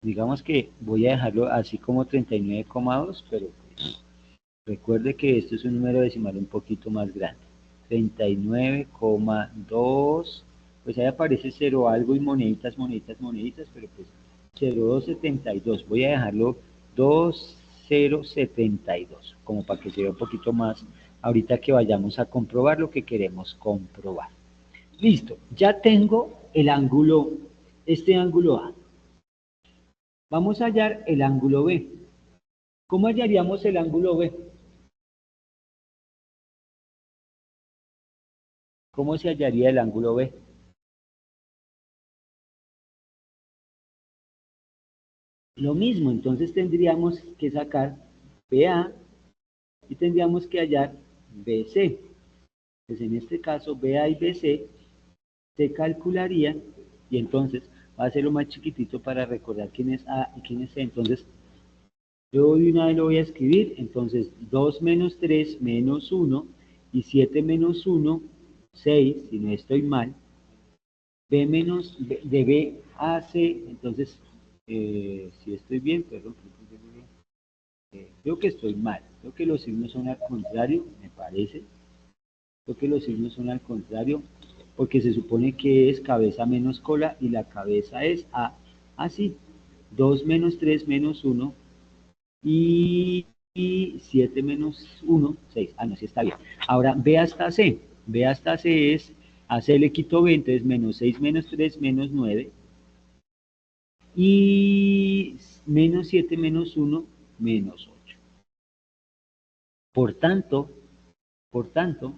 Digamos que voy a dejarlo así como 39,2, pero pues, recuerde que esto es un número decimal un poquito más grande. 39,2, pues ahí aparece 0 algo y moneditas, pero pues 0,272. Voy a dejarlo 2,072, como para que se vea un poquito más ahorita que vayamos a comprobar lo que queremos comprobar. Listo, ya tengo el ángulo, este ángulo A. Vamos a hallar el ángulo B. ¿Cómo hallaríamos el ángulo B? ¿Cómo se hallaría el ángulo B? Lo mismo, entonces tendríamos que sacar BA y tendríamos que hallar BC. Pues en este caso, BA y BC se calcularían y entonces va a ser lo más chiquitito para recordar quién es A y quién es C. Entonces, yo de una vez lo voy a escribir. Entonces, 2 menos 3 menos 1 y 7 menos 1, 6, si no estoy mal. B menos, de B a C, entonces, si estoy bien, perdón, creo que estoy mal, creo que los signos son al contrario, me parece, creo que los signos son al contrario, porque se supone que es cabeza menos cola y la cabeza es A, así, 2 menos 3 menos 1 y 7 menos 1, 6, no, sí está bien. Ahora, B hasta C, B hasta C es, a C le quito 20, es menos 6 menos 3 menos 9, y menos 7 menos 1, menos 8. Por tanto,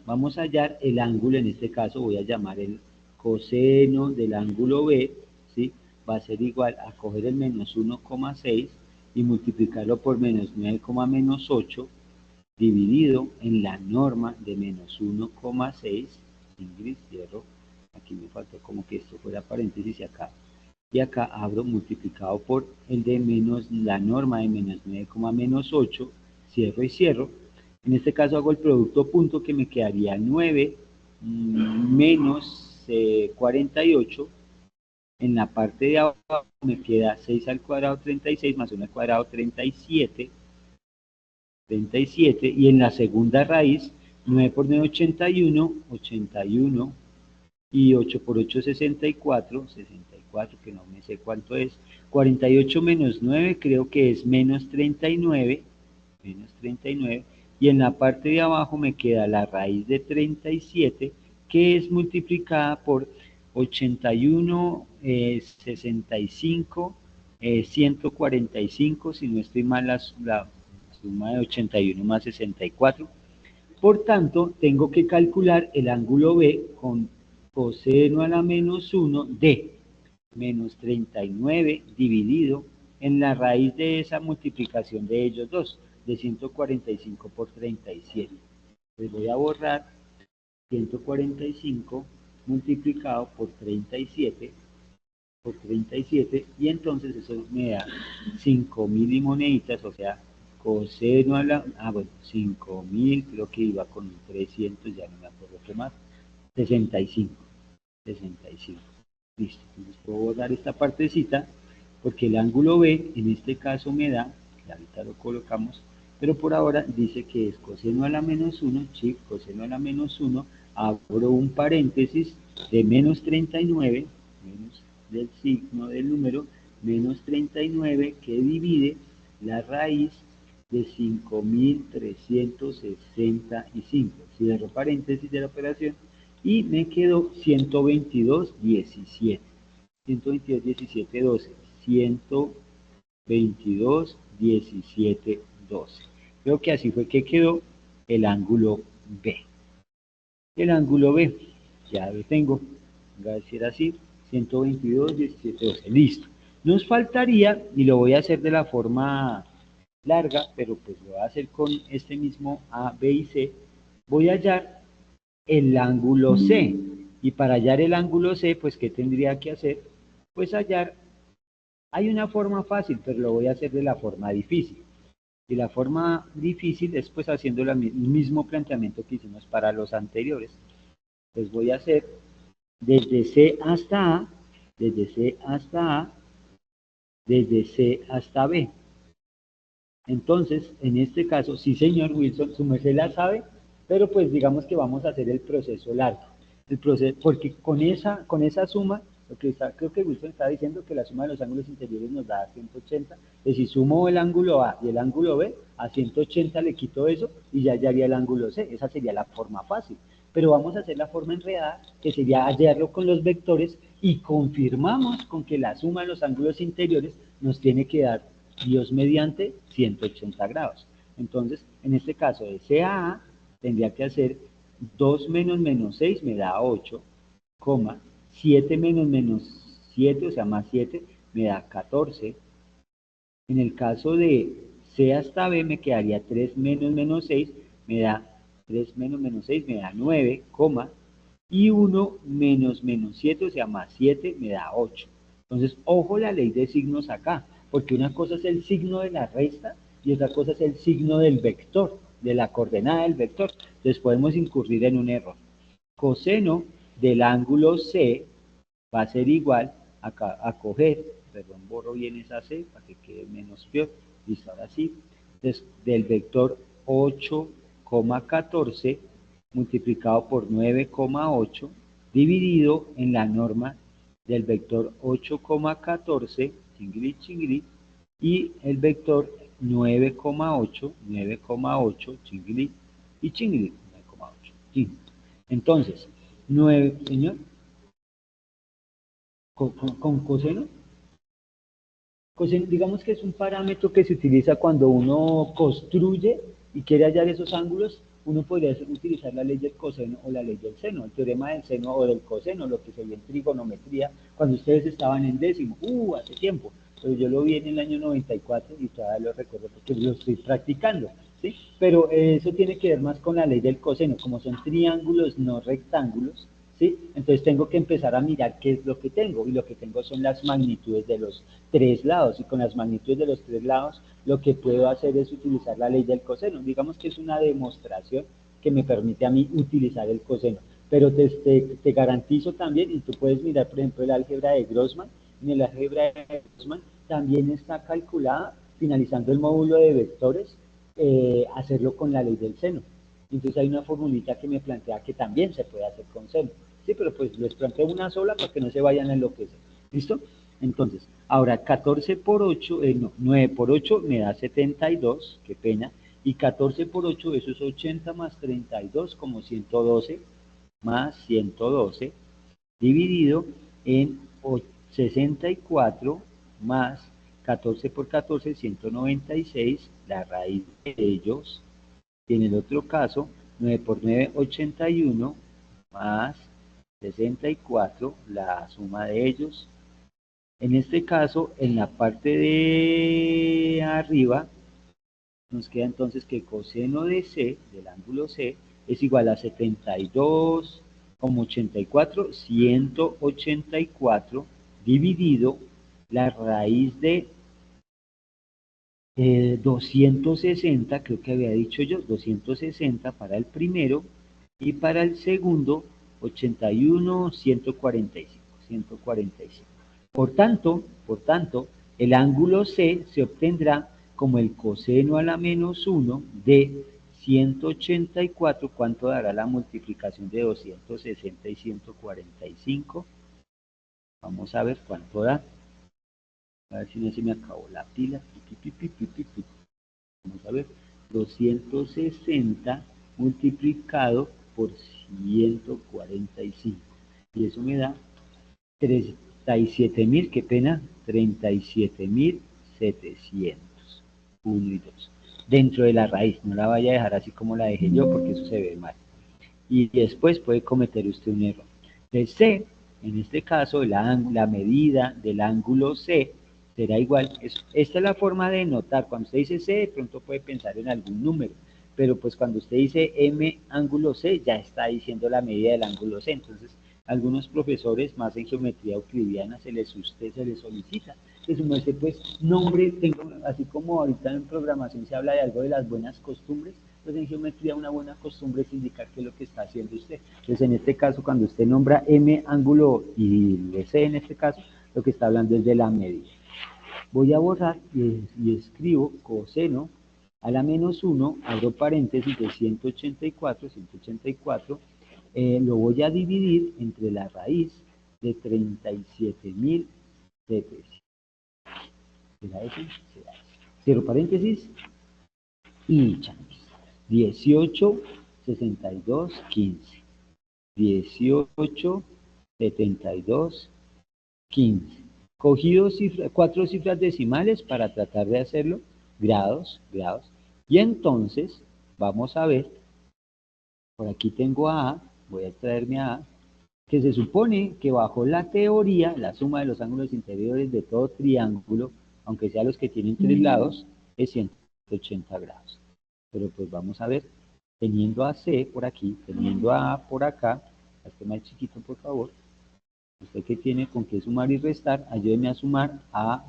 vamos a hallar el ángulo, en este caso voy a llamar el coseno del ángulo B, ¿sí? Va a ser igual a coger el menos 1,6 y multiplicarlo por menos 9, menos 8 dividido en la norma de menos 1,6, Ingrid, cierro, aquí me faltó como que esto fuera paréntesis y acá abro multiplicado por el de menos la norma de menos 9, menos 8, cierro y cierro. En este caso hago el producto punto que me quedaría 9 menos 48. En la parte de abajo me queda 6 al cuadrado 36 más 1 al cuadrado 37. Y en la segunda raíz 9 por 9 81, 81 y 8 por 8 64, 64 que no me sé cuánto es, 48 menos 9 creo que es menos 39, y en la parte de abajo me queda la raíz de 37 que es multiplicada por 81, 65, 145, si no estoy mal la suma de 81 más 64. Por tanto, tengo que calcular el ángulo B con coseno a la menos 1 de menos 39 dividido en la raíz de esa multiplicación de ellos dos, de 145 por 37. Les voy a borrar 145 multiplicado por 37, y entonces eso me da 5.000 y moneditas, o sea, coseno a la, bueno, 5.000, creo que iba con un 300, ya no me acuerdo qué más, 65, 65, listo, entonces puedo borrar esta partecita, porque el ángulo B, en este caso me da, que ahorita lo colocamos, pero por ahora dice que es coseno a la menos 1, sí, coseno a la menos 1, abro un paréntesis de menos 39, menos del signo del número, menos 39 que divide la raíz de 5.365. Cierro paréntesis de la operación y me quedó 122,17. 122,17,12. 122,17,12. Creo que así fue que quedó el ángulo B. El ángulo B, ya lo tengo, voy a decir así, 122,17,12, listo. Nos faltaría, y lo voy a hacer de la forma larga, pero pues lo voy a hacer con este mismo A, B y C, voy a hallar el ángulo C, y para hallar el ángulo C, pues ¿qué tendría que hacer? Pues hallar, hay una forma fácil, pero lo voy a hacer de la forma difícil. Y la forma difícil es pues haciendo el mismo planteamiento que hicimos para los anteriores. Pues voy a hacer desde C hasta A, desde C hasta A, desde C hasta B. Entonces, en este caso, sí señor Wilson, su merced la sabe, pero pues digamos que vamos a hacer el proceso largo. El proceso, porque con esa suma, creo que Wilson está diciendo que la suma de los ángulos interiores nos da 180, entonces si sumo el ángulo A y el ángulo B, a 180 le quito eso y ya haría el ángulo C, esa sería la forma fácil. Pero vamos a hacer la forma enredada, que sería hallarlo con los vectores y confirmamos con que la suma de los ángulos interiores nos tiene que dar Dios mediante 180 grados. Entonces, en este caso de CAA, tendría que hacer 2 menos menos 6 me da 8, 7 menos menos 7, o sea, más 7, me da 14. En el caso de C hasta B me quedaría 3 menos menos 6, me da 3 menos menos 6, me da 9, y 1 menos menos 7, o sea, más 7, me da 8. Entonces, ojo la ley de signos acá, porque una cosa es el signo de la resta y otra cosa es el signo del vector, de la coordenada del vector. Entonces podemos incurrir en un error. Coseno del ángulo C va a ser igual a coger, perdón, borro bien esa C para que quede menos peor, listo, ahora sí, del vector 8,14 multiplicado por 9,8 dividido en la norma del vector 8,14, chingri, chingri, y el vector 9,8, 9,8, chingri, y chingri, 9,8. Entonces, 9, señor, con coseno, Coseno, digamos que es un parámetro que se utiliza cuando uno construye y quiere hallar esos ángulos. Uno podría utilizar la ley del coseno o la ley del seno, el teorema del seno o del coseno, lo que se ve en trigonometría cuando ustedes estaban en décimo, hace tiempo. Pero yo lo vi en el año 94 y todavía lo recuerdo porque lo estoy practicando, ¿sí? Pero eso tiene que ver más con la ley del coseno, como son triángulos no rectángulos, ¿sí? Entonces tengo que empezar a mirar qué es lo que tengo, y lo que tengo son las magnitudes de los tres lados, y con las magnitudes de los tres lados lo que puedo hacer es utilizar la ley del coseno. Digamos que es una demostración que me permite a mí utilizar el coseno, pero te garantizo también, y tú puedes mirar por ejemplo el álgebra de Grossman. En el álgebra de Grossman también está calculada, finalizando el módulo de vectores, hacerlo con la ley del seno. Entonces hay una formulita que me plantea que también se puede hacer con seno. Sí, pero pues les planteo una sola para que no se vayan a enloquecer. ¿Listo? Entonces, ahora 14 por 8, no, 9 por 8 me da 72, qué pena, y 14 por 8, eso es 80 más 32, como 112, más 112, dividido en 64 más 14 por 14, 196, la raíz de ellos. Y en el otro caso, 9 por 9, 81, más 64, la suma de ellos. En este caso, en la parte de arriba, nos queda entonces que el coseno de C, del ángulo C, es igual a 72, como 84, 184, dividido la raíz de 260, creo que había dicho yo, 260 para el primero, y para el segundo, 81, 145, 145. Por tanto, el ángulo C se obtendrá como el coseno a la menos 1 de 184, ¿cuánto dará la multiplicación de 260 y 145? Vamos a ver cuánto da. A ver si no se me acabó la pila. Vamos a ver, 260 multiplicado por 145. Y eso me da 37.000, qué pena, 37.700. 1 y 2. Dentro de la raíz, no la vaya a dejar así como la dejé yo porque eso se ve mal. Y después puede cometer usted un error. De C, en este caso, la medida del ángulo C será igual. Esta es la forma de notar. Cuando usted dice C, de pronto puede pensar en algún número, pero pues cuando usted dice M ángulo C, ya está diciendo la medida del ángulo C. Entonces, algunos profesores, más en geometría euclidiana, se les solicita que su merced pues nombre, así como ahorita en programación se habla de algo de las buenas costumbres, pues en geometría una buena costumbre es indicar qué es lo que está haciendo usted. Entonces en este caso, cuando usted nombra M ángulo y C en este caso, lo que está hablando es de la medida. Voy a borrar y escribo coseno a la menos 1, abro paréntesis de 184, lo voy a dividir entre la raíz de 37.700. ¿Será ese? Será ese. Cierro paréntesis y chances. 18, 62, 15. 18, 72, 15. Cogí cuatro cifras decimales para tratar de hacerlo, grados, y entonces vamos a ver, por aquí tengo a A, voy a traerme a A, que se supone que bajo la teoría, la suma de los ángulos interiores de todo triángulo, aunque sea los que tienen tres lados, es 180 grados. Pero pues vamos a ver, teniendo a C por aquí, teniendo a A por acá, hazte más chiquito por favor, usted que tiene con qué sumar y restar, ayúdeme a sumar A,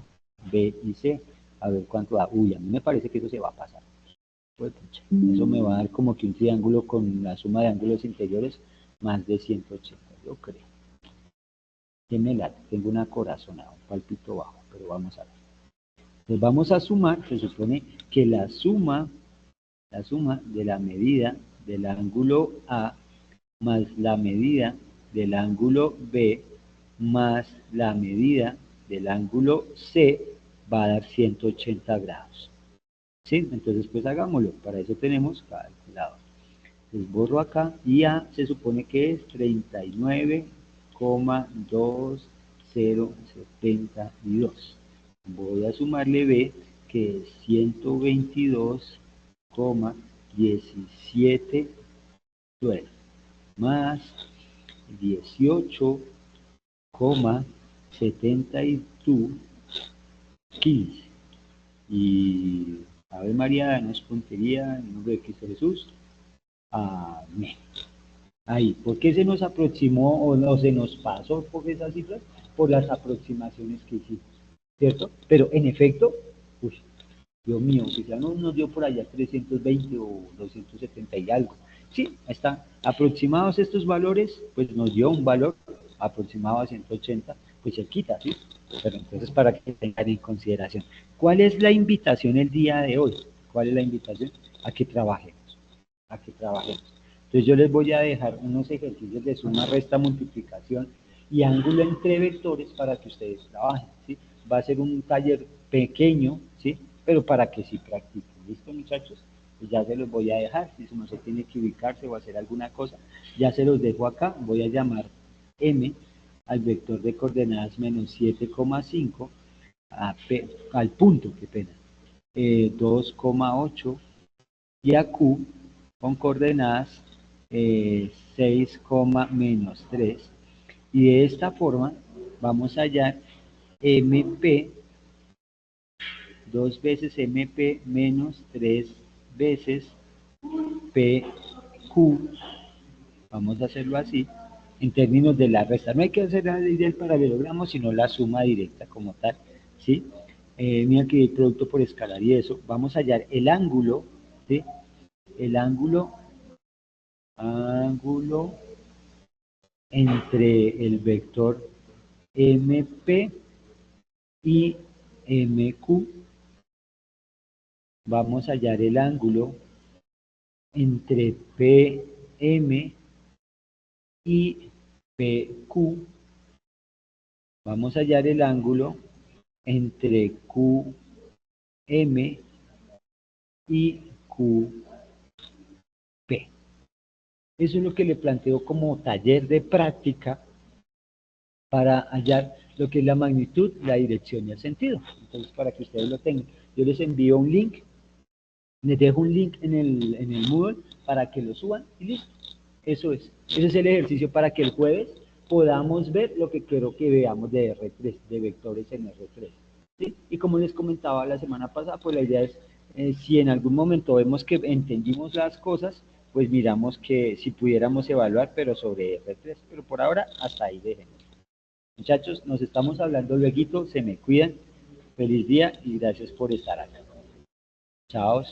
B y C, a ver cuánto da. Uy, a mí me parece que eso se va a pasar. Pues, pucha, eso me va a dar como que un triángulo con la suma de ángulos interiores más de 180, yo creo. Tiene late, tengo una corazonada, un palpito bajo, pero vamos a ver. Pues vamos a sumar, se supone que la suma de la medida del ángulo A más la medida del ángulo B más la medida del ángulo C va a dar 180 grados. ¿Sí? Entonces pues hagámoslo, para eso tenemos calculador. Les borro acá y A se supone que es 39,2072. voy a sumarle B, que es 122,1712, más 18,7215. Y Ave María, danos puntería, en nombre de Cristo Jesús. Amén. Ahí, ¿por qué se nos aproximó o no se nos pasó por esas cifras? Por las aproximaciones que hicimos, ¿cierto? Pero en efecto, uy, Dios mío, que ya no nos dio por allá 320 o 270 y algo. Sí, ahí está. Aproximados estos valores, pues nos dio un valor aproximado a 180, pues se quita, ¿sí? Pero entonces para que tengan en consideración. ¿Cuál es la invitación el día de hoy? ¿Cuál es la invitación? A que trabajemos, a que trabajemos. Entonces yo les voy a dejar unos ejercicios de suma, resta, multiplicación y ángulo entre vectores para que ustedes trabajen, ¿sí? Va a ser un taller pequeño, ¿sí? Pero para que sí practiquen. ¿Listo, muchachos? Pues ya se los voy a dejar, si no se tiene que ubicarse o hacer alguna cosa, ya se los dejo acá. Voy a llamar M al vector de coordenadas menos 7,5 al punto, qué pena, 2,8 y a Q con coordenadas 6, menos 3. Y de esta forma vamos a hallar MP, 2 veces MP menos 3 veces PQ. Vamos a hacerlo así, en términos de la resta. No hay que hacer la ley del paralelogramo, sino la suma directa como tal, ¿sí? Mira que el producto por escalar y eso. Vamos a hallar el ángulo, ¿sí? El ángulo entre el vector MP y MQ. Vamos a hallar el ángulo entre PM y PQ. Vamos a hallar el ángulo entre QM y QP. Eso es lo que le planteo como taller de práctica para hallar lo que es la magnitud, la dirección y el sentido. Entonces, para que ustedes lo tengan, yo les envío un link, les dejo un link en el Moodle para que lo suban y listo. Eso es. Ese es el ejercicio para que el jueves podamos ver lo que quiero que veamos de R3, de vectores en R3. ¿Sí? Y como les comentaba la semana pasada, pues la idea es, si en algún momento vemos que entendimos las cosas, pues miramos que si pudiéramos evaluar, pero sobre R3. Pero por ahora, hasta ahí dejemos. Muchachos, nos estamos hablando luego, se me cuidan. Feliz día y gracias por estar acá. Chao.